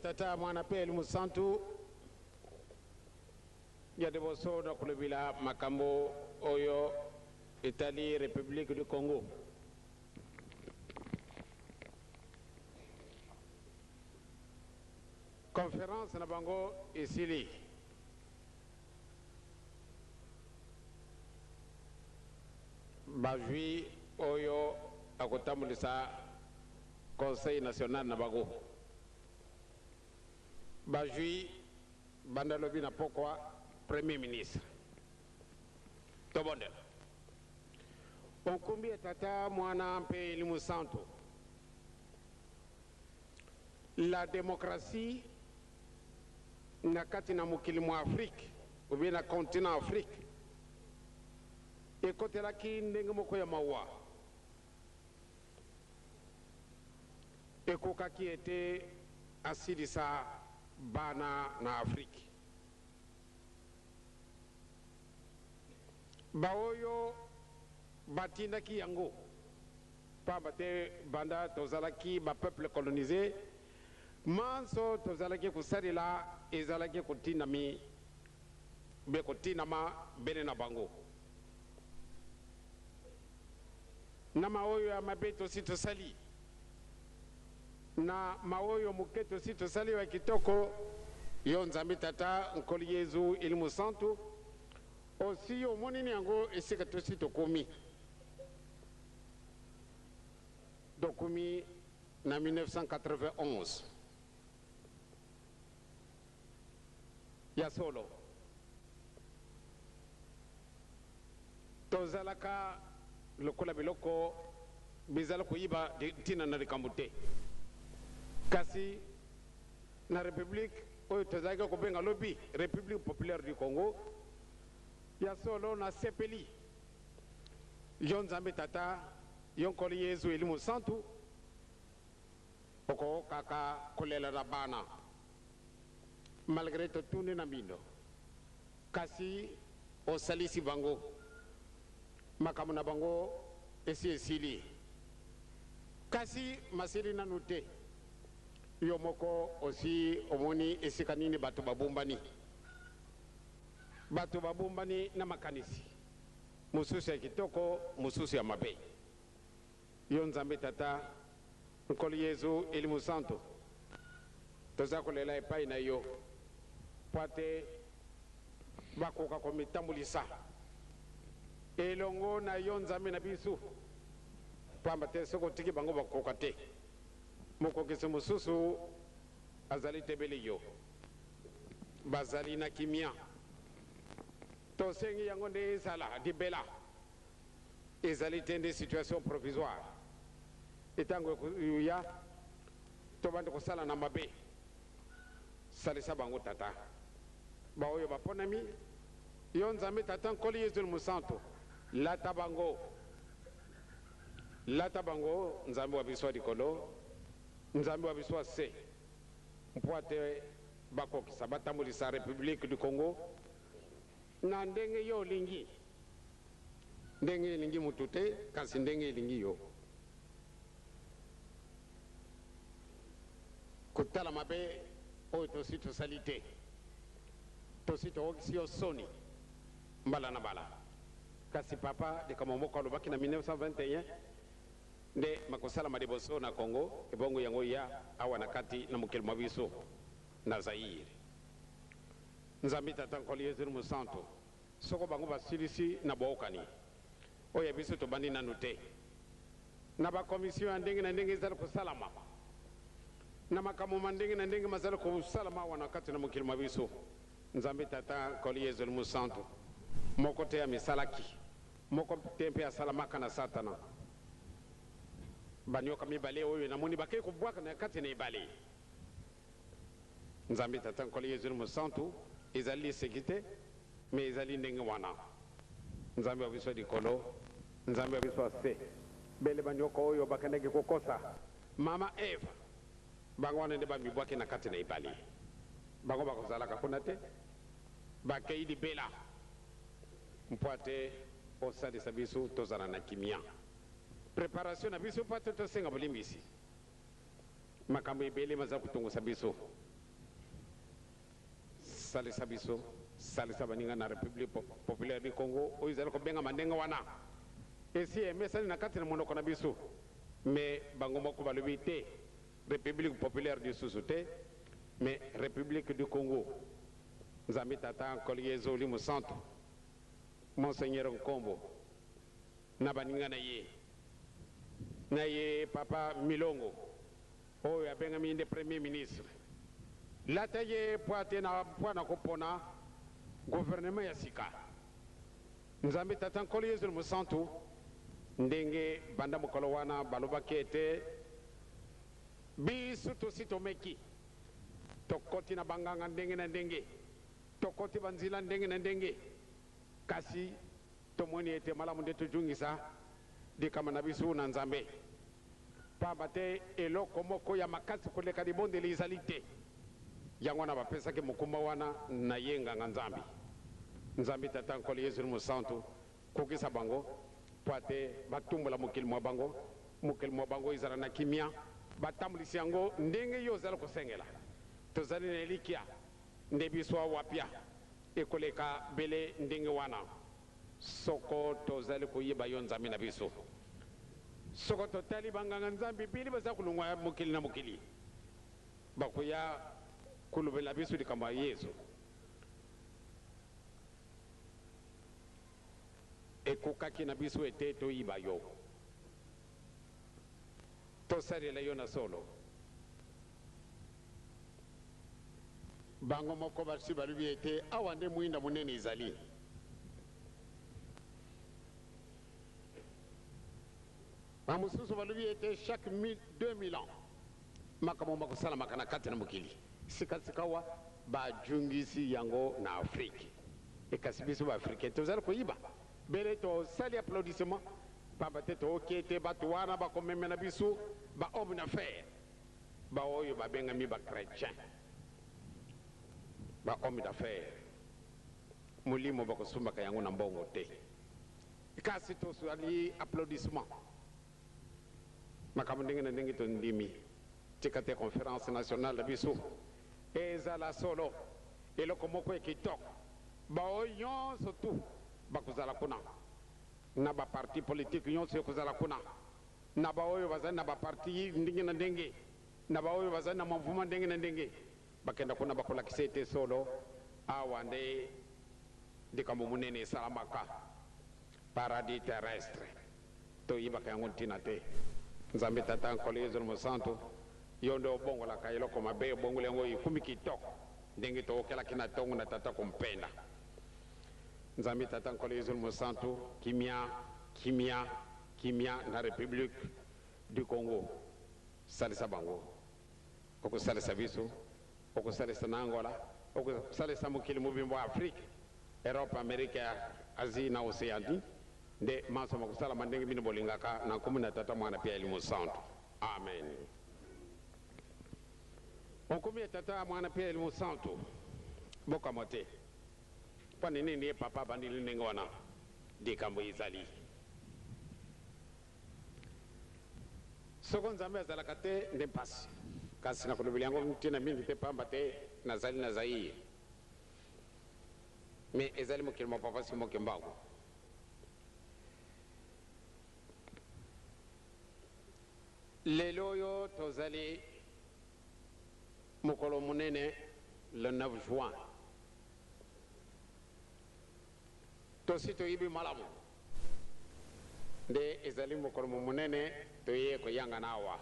tata mwana pe musantu ya deboso na kulubila makambo oyo Italie République du Congo. Conférence na bango isili bajui oyo akotambulisa Conseil national na bango bajui bandalobi na pokwa Premier ministre tobondela onkumbi tata mwana mpe limusantu la démocratie na kati na mokili mwa Afrique ou bien na continent Afrique ekotelaki ndenge moko ya mawa ekokaki ete asilisa bana na Afrique baoyo batindaki yango pamba te banda tozalaki ba peuple colonisé manso tozalaki kusalila ezalaki kutinami be kutinama bene na bango na maoyo ya mabeto sitosali na maoyo muketo sitosali wa kitoko yo nzambi tata nkoli Yezu elimu santu osi omonini yango esika tosi tokomi dokumi na 1991 ya solo tozalaka lokola biloko bizala kuyiba tina na likambute kasi na République oyo tozalaka kubenga lobi République populaire du Congo ya solo na sepeli Nzambe tata yonkoli Yezu elimu santu oko kaka kolela na bana malgré to tuni na mino kasi osalisi bango makamu na bango esili kasi masiri na nute yomoko osi omoni esika nini batu babumbani na makanisi mususu ya kitoko mususu ya mabe yo Nzambe tata nkoli Yezu elimu santu toza kolela epai na yo pate bakoka komitambulisa elongo na yo Nzambe na biso pamba te soko tiki bango bakoka te mokokisi mususu azali tebeli yo bazali na kimia tosengi yango nde ezala dibela ezali tende situation provisoire etango ya tobanda kosala na mabe salisa bango tata baoyo baponami yo Nzambe tata nkoli Yezu musantu lata bango Nzambe wa biso dikolo Nzambe wa biso se mpoate bakokisa batambulisa République du Congo na ndenge yo lingi ndenge lingi mutute kasi ndenge lingi yo kutala mabe oyo tosi tosali te tosi tookisi yo soni mbala na bala kasi papa de kama moko alobaki na 1921 nde makosala madeboso na Congo ebongo yango ya awa na kati na mokili mwa biso na Zaire Nzambe tata nkoli Yezu musantu soko bango basilisi na bookani oyo biso tobandi nanu te na bakomission ya ndenge na ndenge ezali kosalama na makambo mandenge na ndenge mazali kosalama wana kati na mokili mwa biso Nzambe tata nkoli Yezu musantu moko te ya misalaki moko te mpe asalamaka na satana banyoka mibale oyo namoni bakei kobwaka na kati na ebale Nzambe tata nkoli Yezu musantu ezali sekite me ezali ndenge wana Nzambe wa biso dikolo Nzambe wa biso se bele banyoka oyo bakendeke kokosa mama Eva bango wana nde bamibwaki na kati na ebale bango bakozalaka kuna te bakei libela mpoate osalisa biso tozala na kimia préparation na biso pate tosenga bolimbisi makambo ebele maza kutongosa biso salisa biso salisa baninga na République populaire du Congo o izali ko benga mandenga wana esi emesali na kati na monoko na biso mais bango moko balobi te République populaire du Sous-Souté mais République du Congo. Nzambi tata Koliezo limu santo Monseigneur Nkombo na baninga na ye papa Milongo oyo abengami nde premier ministre lata ye poate na pwana kopona gouvernement ya sika Nzambi tata Koliezo limu santo ndenge banda mokolo wana balobaki ete biso tositomeki tokoti na banganga ndenge na ndenge tokoti banzila ndenge na ndenge kasi tomoni ete malamu nde tujungisa dikama na biso na Nzambe pamba te eloko moko ya makasi koleka libondeli ezali te yango na bapesaki mokumba wana na ye nganga Nzambi Nzambi tata nkolo Yesu mosantu kokisa bango po ate batumbola mokili mwa bango ezala na kimia batambulisi yango ndenge yo ozali kosengela tozali na elikia nde biso awapia ekoleka bele ndenge wana soko tozali koyeba yo Nzambe na biso soko totali banganga Nzambe bili baza kulungwa mokili na mokili bakoya kulubela biso likambo ya Yesu ekokaki na biso ete toyiba yo tosalela yo na solo bango moko basi balobi ete awa nde mwinda munene ezali bamosusu balobi ete chaque 2000 ans makambo bakosalamaka na kati na mokili sikasika wa bajungisi yango na Afrique ekasi biso baafricain tozali koyiba bele tosali applaudissement pamba te tooki ete bato wana bakomemena biso bahomme d'affaires baoyo babengami bachrétien bahomme d'affaires molimo bakosumbaka yango na mbongo te kasi tosali applaudissement makambo ndenge na ndenge tondimi tika te conférence nationale na biso ezala solo eloko moko ekitoko baoyo nyonso tu bakozala kuna na baparti politique nyonso ekozala kuna na baoyo bazali na baparti ndenge na ndenge na baoyo bazali na mouvement ndenge na ndenge bakenda kuna bakolakisa ete solo awa nde likambo munene esalamaka paradis terrestre toyibaka yango ntina te Nzambe tata nkolo Yesu mosantu yo nde obongolaka eloko mabe obongoli yango ikumi kitoko ndenge tookelaki na tongo na tata kompenda Nzambe tata nkolo Yesu mosantu kimia na République du Congo salisa bango okosalisa biso okosalisa na Angola okosalisa mokili mobimbo wa Afrique Europe Amerique Asie na Oceanie nde maso makosala mandenge bino bolingaka na nkombo na tata mwana pia elimo santo amen onkomi ya tata mwana pia elimo santo bokamo te mpo nini ndiye papa bandili ndenge wana likambo ezali soko Nzambe azalaka te nde mpasi kasi nakolobeli yango ntina mingi te pamba te nazali na Zaire me ezali mokili mopapasi moke mbango lelo oyo tozali mokolo munene le 9 juin tosi toyibi malamu nde ezali mokolo munene toye koyanga na awa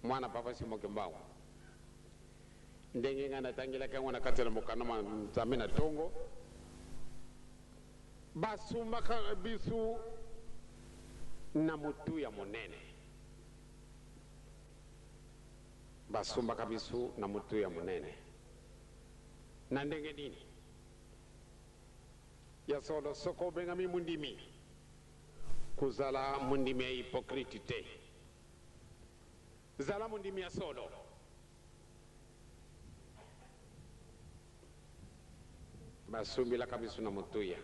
mwana papa simoke mbango ndenge nga natangilaki yango na kati na mokano Nzambe na tongo basumbaka biso na mutu ya monene basumbaka biso na mutu ya monene na ndenge nini ya solo soko bengami mundimi kuzala mundimi ya hypocrite te zala mundimi ya solo basumbilaka biso na mutuya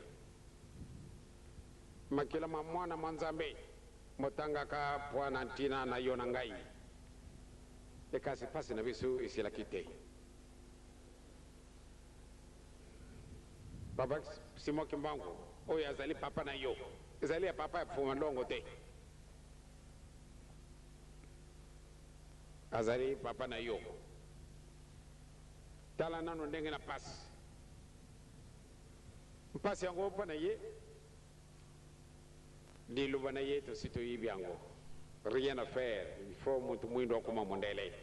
makila mwana mwanzambe motangaka pwana ntina na yo na ngai ekasi pasi na biso esilaki te Papa Simo Kimbangu, oyo azali papa na yo. Ezali ya papa ya fuma longo te. Azali papa na yo. Tala nano ndenge na passe. Mpasi yango pa na ye. Diluba na ye to sito yibi yango. Rien à faire. Il faut mutu mwindo kuma mondele.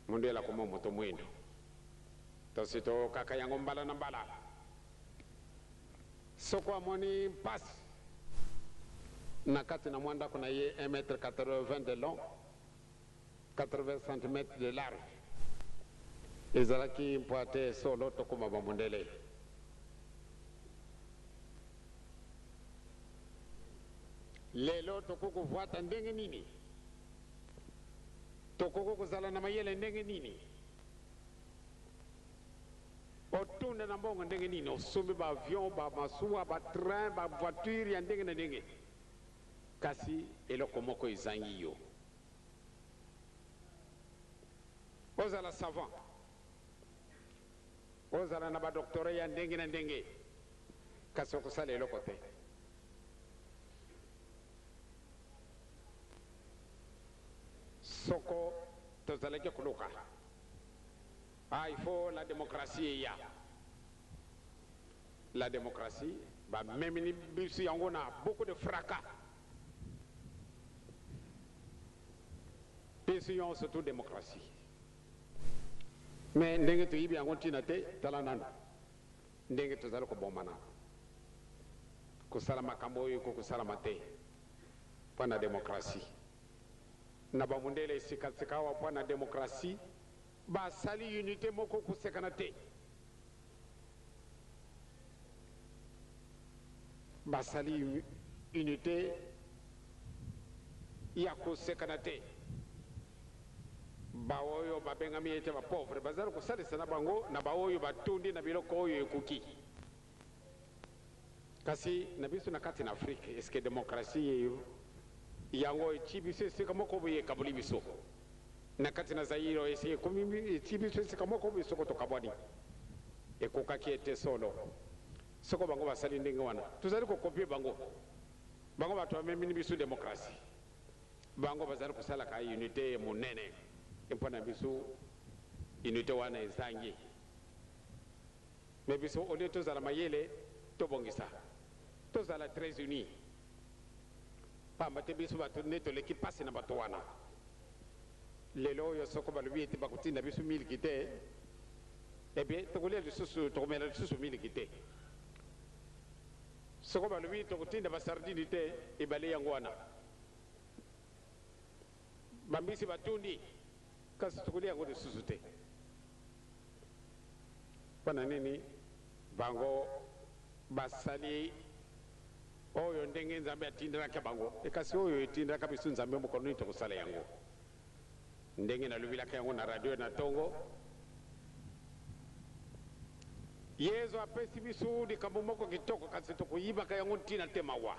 Mondela kuma mutu mwindo. To sito kaka yango mbala na mbala. Soko amoni passe. Nakati na mwanda kuna ye 1,80 m de long. 80 cm de large. Ezalaki mpoate solo tokuma bamondele. Lelo tokoko vuata ndenge nini? Tokoko kuzala na mayele ndenge nini? Otunda na mbongo ndenge nini? Osombi ba avion, ba masuwa, ba train, ba voiture ya ndenge na ndenge. Kasi eloko moko ezangi yo. Ozala savant. Ozala na ba doctorat ya ndenge na ndenge. Kasi okusala eloko te. Soko tozalaki kuluka. Ah, il faut la démocratie ya. La démocratie, bah même si on a beaucoup de fracas. Essayons surtout démocratie. Mais ndenge tu ibi ango tinate talanana. Ndenge tu zalo ko bomana. Ko salama kamboyo ko salama te. Pana démocratie. Na ba mundele sikasika wa pana démocratie. Ba sali unité moko kusekana te. Ba sali unité ya kusekana te. Baoyo babengami ete ba pauvre bazaro ko salisa na bango na baoyo batundi na biloko oyo ekuki. Kasi na biso na kati na Afrique est-ce que démocratie yango echibise sika moko boye kabuli biso. Na kati na Zaire ese komimi echibise sika moko biso ko tokabwani. Ekoka ki ete solo. Soko bango basali ndenge wana. Tuzali ko copier bango. Bango batwa memi biso démocratie. Bango bazali ko sala ka unité monene. Impona biso unité wana ezangi. Mais biso ole tozala mayele tobongisa. Tozala très unis. Pamba te biso batu neto leki pasi na batu wana. Lelo yo soko balubi ete bakutinda biso miliki te. Ebe tokolia lisusu tokomela lisusu miliki te. Soko balubi tokutinda basardini te ebale yango wana. Bambisi batundi kasi tokolia yango lisusu te. Pana nini bango basali oyo ndenge nzambe atindira ka bango ekasi oyo etindira ka bisu nzambe mokono ni tokosala yango ndenge na lubila ka yango na radio na tongo yezo apesi bisu di kambo moko kitoko kasi tokoyiba ka yango ntina temawa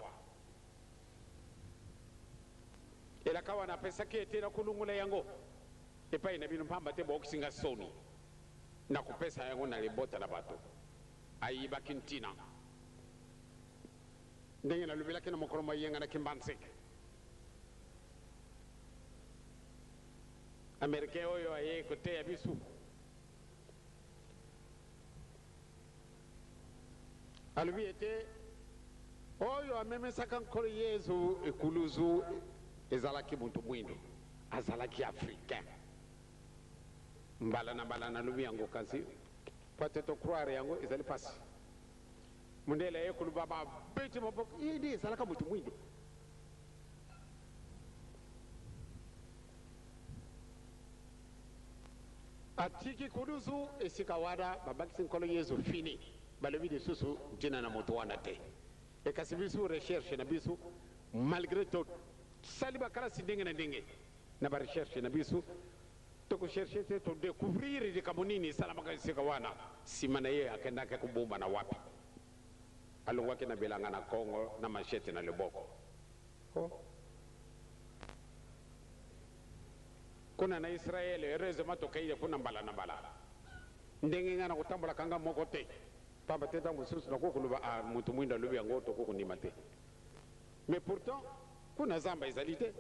ela kawa na pesa ke etira kulungula yango epai na bino pamba te bokisinga soni na kupesa yango na libota na bato ayiba kintina ndenge na lubila kena mokolo mayenga na kimbanse Amerike oyo aye kote ya bisu alubi ete oyo amemesaka nkolo yezu ekuluzu ezalaki muntu mwindo azalaki africain mbala na lubi yango kasi peut-être croire yango ezali pasi mundela ekulu baba beti maboko idi ezalaka muntu mwindo atiki kuluzu esika wada babakisi nkolo yezu fini balobi de susu jina na moto wana te ekasi bisu recherche na bisu malgré tout sali bakala sidenge na ndenge na ba recherche na bisu toko chercher te to découvrir de kamonini salama ka sika wana simana ye akenda ka kubomba na wapi alongwa ke na belanga na Kongo na machete na leboko kuna na Israel heureusement to kaile kuna mbala na mbala ndenge ngana kutambula kanga moko te pamba teta mususu na kokuluba a mutu mwinda lubi yango to kokundima te mais pourtant kuna zamba ezali te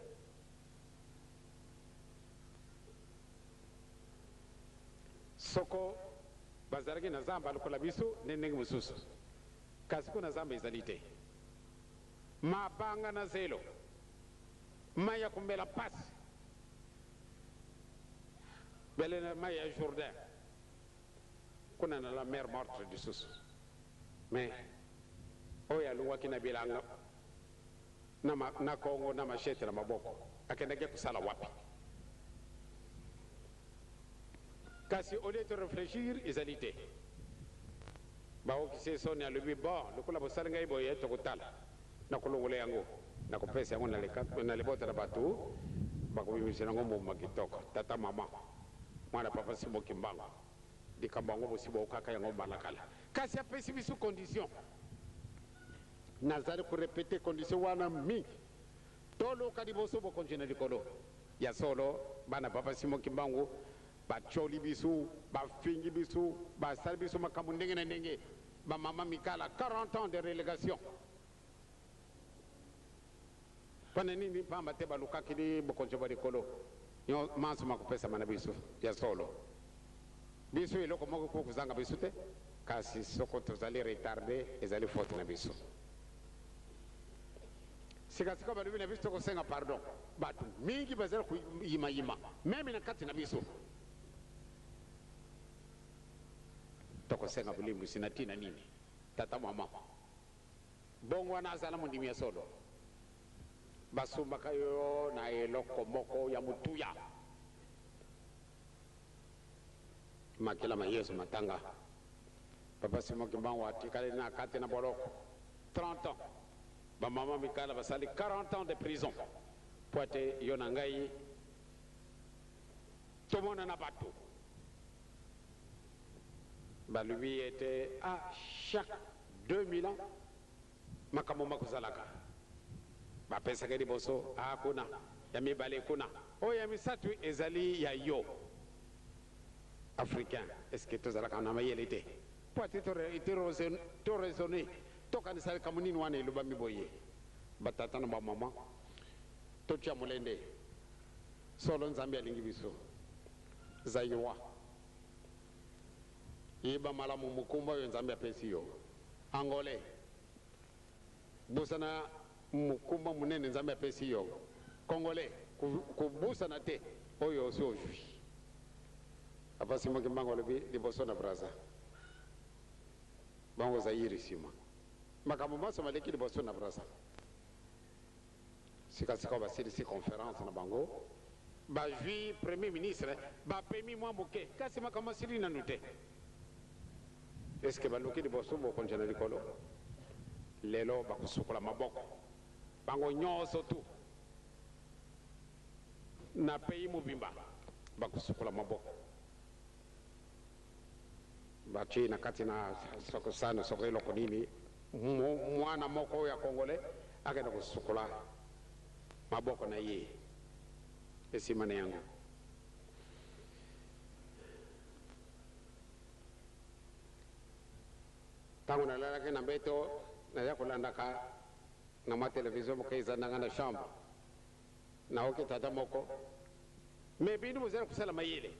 soko bazalaki na zamba lokola biso nde ndenge mosusu kasi kuna zamba ezali te mabanga na zelo mai ya komela pasi bele na mai ya Jourdain kuna na la mer morte lisusu mais oyo alungwaki na bilanga na Kongo na mashete na maboko akendeke kusala wapi kasi au lieu de réfléchir ezali te baokise soni alobi bon lokola bosala ngai boye tokotala na kolongola yango na kopesa yango na libota na bato bakobimisela yango mbuma kitoko tata mama mwana papa Simon Kimbangu likambo yango bosiba okaka yango balakala kasi apesi biso condition nazali korepete condition wana mingi toloka liboso bokontina likolo ya solo bana papa Simon Kimbangu bacholi biso bafingi biso basali biso makambo ndenge na ndenge bamama mikala 40 ans de relégation pana nini pamba te balukaki li bokonzo ba likolo yo manso makopesa mana biso ya solo biso eloko moko ko kuzanga biso te kasi soko tozali retardé ezali faute na biso sikasika balubi na biso kosenga pardon batu mingi bazali kuyima yima meme na kati na biso tokosenga bulimbu sinatina nini tata mama bongo wana azala mondimi ya solo basumbaka yo na eloko moko ya mutuya makila mayesu matanga papa Simon Kimbangu atikali na kati na boloko 30 ans bamama mikala basali 40 ans de prison poate yo na ngai tomona na bato balubi était à chaque 2000 ans makambo makozalaka bapesaka liboso kuna ya mibale kuna oyo ya misatu ezali ya yo africain est-ce que tozalaka na mayele te po ate to raisonner tokanisali kambo nini wana elobami boye batata na bamama totya molende solo nzambe alingi biso zaiwa yeba malamu mukumba oyo nzambe apesi yo angolais busana mukumba munene nzambe apesi yo congolais kubusana te oyo osi ozwi papa Simon Kimbangu alobi liboso na braza bango zairi sima makambo maso maleki liboso na braza sikasika basilisi conférence na bango bazwi premier ministre bapemi mwa moke kasi makambo asili nanu te est-ce que baluki liboso bokonjana likolo lelo bakusukola maboko bango nyonso tu na pays mobimba bakusukola maboko bachi na kati na soko sana soko eloko nini mwana moko ya Congolais akenda kusukola maboko na ye esimana yangu tangu nalalaki na mbeto naya kulandaka na matelevision mokaizandanga na chambre naoki tata moko me binu bozala kusala mayele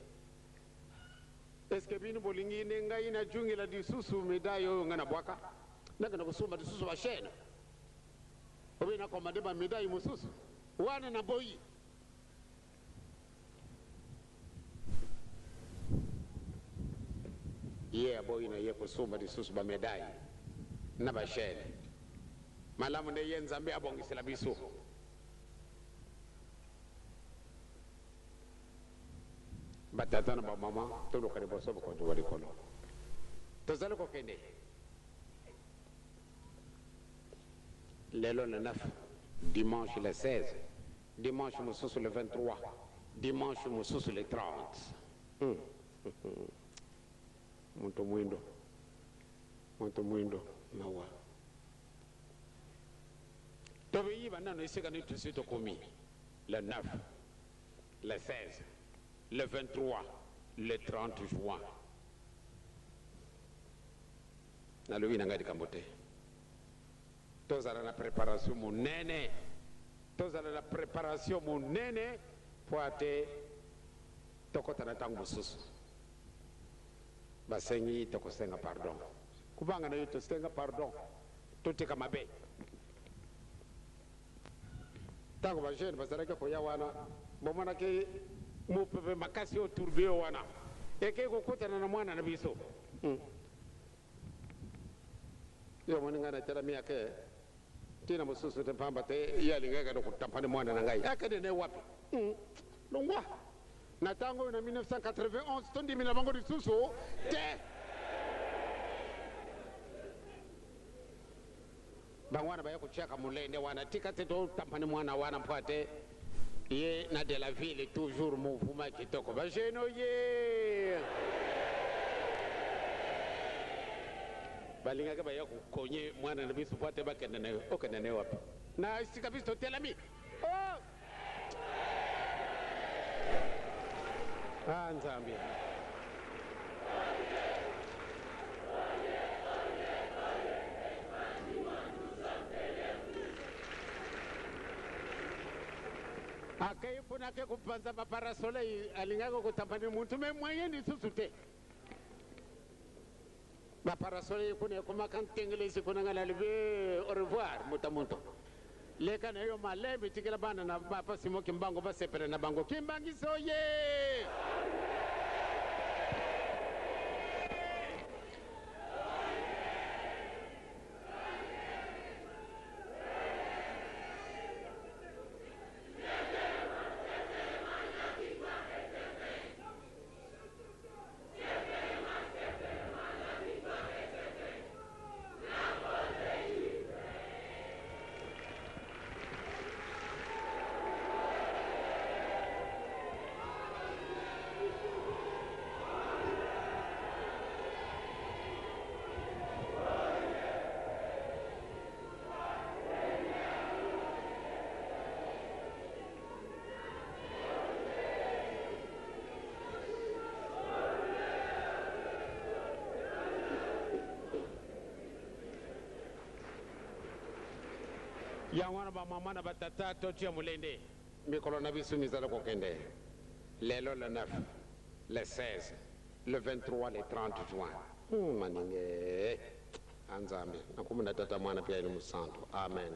est-ce que binu bolingi ne ngai na jungila disusu medaille oyo nga na bwaka nakenda kusumba disusu bashene obi na komande ba medaille mususu wana na boyi ye boyi na ye kusumba disusu ba medaille na bashene malamu ne ye nzambe abongisela biso batata na bamama toluka liboso bokonzo bwa likolo tozali kokende lelo le 9 dimanche le 16 dimanche mosusu le 23 dimanche mosusu le 30 muito mwindo mawa tobeyiba nano esika ni tusi tokomi le 9 le 16 le 23 le 30 juin na lobi na ngai likambo te tozala na préparation monene tozala na préparation monene po ate tokota na ntango mosusu basengi tokosenga pardon kubanga na yo tosenga pardon totika mabe ntango bajeune bazalaki koya wana bomonaki mopepe makasi oyo tourbie wana eke kokutana na mwana na biso yo moni ngai natalami ake tina mosusu te pamba te ye alingaki na kotampani mwana na ngai akende ne wapi longwa na ntango oyo na 1991 tondimina bango lisusu te bango wana baya kotiaka molende wana tika te totampani mwana wana mpo ate ye na de la ville toujours mouvement kitoko bajene oye balingaki baya kokonye mwana na biso mpo ate okende ne wapi na esika biso totelami nzambe akayifunake kupanza baparasole alingako kutampani muntu me moyen lisusu te baparasole ifune kumakantengelesi kunangala libe au revoir mutamuntu leka na yo malembe tikela bana na bapa simo kimbango basepere na bango kimbangiso ye yangwana ba mama na batata totia mulende mikolo na biso mizala kokende lelo le 9 le 16 le 23 le 30 juin maninge anzambe nakumuna tata mwana pia ni musanto amen